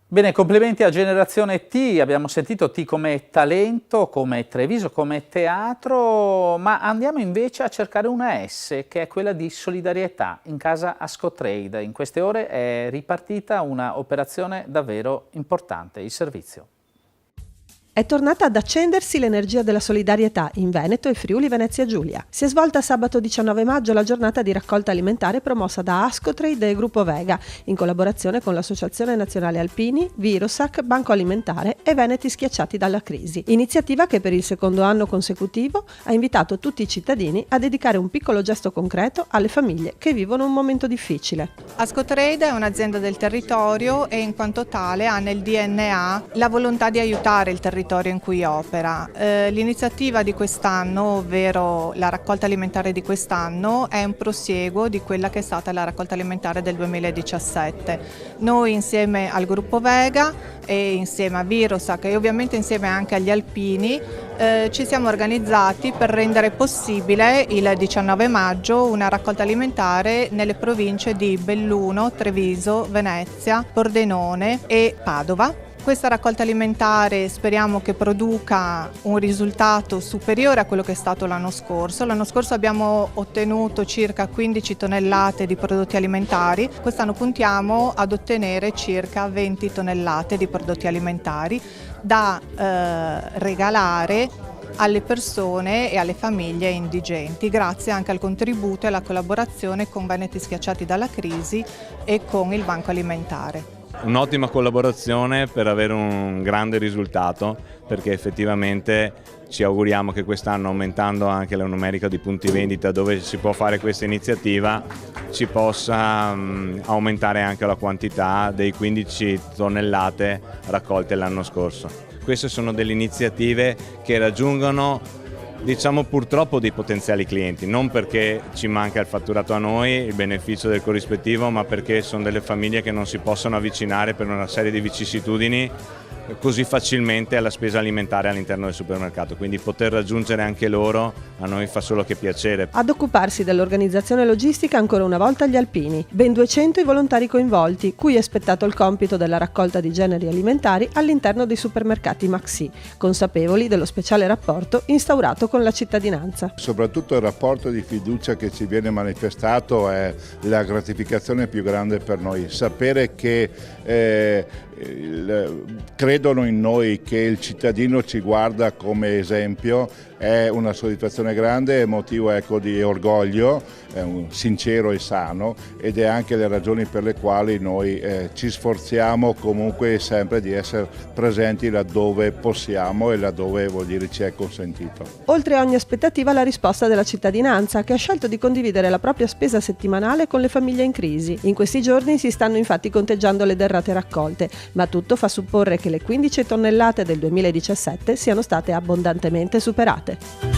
Bene, complimenti a Generazione T, abbiamo sentito T come talento, come Treviso, come teatro, ma andiamo invece a cercare una S, che è quella di solidarietà in casa Ascotrade. In queste ore è ripartita una operazione davvero importante, il servizio. È tornata ad accendersi l'energia della solidarietà in Veneto e Friuli Venezia Giulia. Si è svolta sabato 19 maggio la giornata di raccolta alimentare promossa da Ascotrade e Gruppo Vega, in collaborazione con l'Associazione Nazionale Alpini, Virosac, Banco Alimentare e Veneti Schiacciati dalla Crisi. Iniziativa che per il secondo anno consecutivo ha invitato tutti i cittadini a dedicare un piccolo gesto concreto alle famiglie che vivono un momento difficile. Ascotrade è un'azienda del territorio e in quanto tale ha nel DNA la volontà di aiutare il territorio in cui opera. L'iniziativa di quest'anno, ovvero la raccolta alimentare di quest'anno, è un prosieguo di quella che è stata la raccolta alimentare del 2017. Noi insieme al Gruppo Vega e insieme a Virosac e ovviamente insieme anche agli Alpini ci siamo organizzati per rendere possibile il 19 maggio una raccolta alimentare nelle province di Belluno, Treviso, Venezia, Pordenone e Padova. Questa raccolta alimentare speriamo che produca un risultato superiore a quello che è stato l'anno scorso. L'anno scorso abbiamo ottenuto circa 15 tonnellate di prodotti alimentari, quest'anno puntiamo ad ottenere circa 20 tonnellate di prodotti alimentari da regalare alle persone e alle famiglie indigenti, grazie anche al contributo e alla collaborazione con Veneti Schiacciati dalla Crisi e con il Banco Alimentare. Un'ottima collaborazione per avere un grande risultato, perché effettivamente ci auguriamo che quest'anno, aumentando anche la numerica di punti vendita dove si può fare questa iniziativa, ci possa aumentare anche la quantità dei 15 tonnellate raccolte l'anno scorso. Queste sono delle iniziative che raggiungono purtroppo dei potenziali clienti, non perché ci manca il fatturato a noi, il beneficio del corrispettivo, ma perché sono delle famiglie che non si possono avvicinare per una serie di vicissitudini così facilmente alla spesa alimentare all'interno del supermercato, quindi poter raggiungere anche loro a noi fa solo che piacere. Ad occuparsi dell'organizzazione logistica ancora una volta gli alpini, ben 200 i volontari coinvolti, cui è spettato il compito della raccolta di generi alimentari all'interno dei supermercati Maxi, consapevoli dello speciale rapporto instaurato con la cittadinanza. Soprattutto il rapporto di fiducia che ci viene manifestato è la gratificazione più grande per noi, sapere che credono in noi, che il cittadino ci guarda come esempio, è una soddisfazione grande, è motivo di orgoglio, è sincero e sano, ed è anche le ragioni per le quali noi ci sforziamo comunque sempre di essere presenti laddove possiamo e laddove ci è consentito. Oltre a ogni aspettativa la risposta della cittadinanza, che ha scelto di condividere la propria spesa settimanale con le famiglie in crisi. In questi giorni si stanno infatti conteggiando le derrate raccolte, ma tutto fa supporre che le 15 tonnellate del 2017 siano state abbondantemente superate.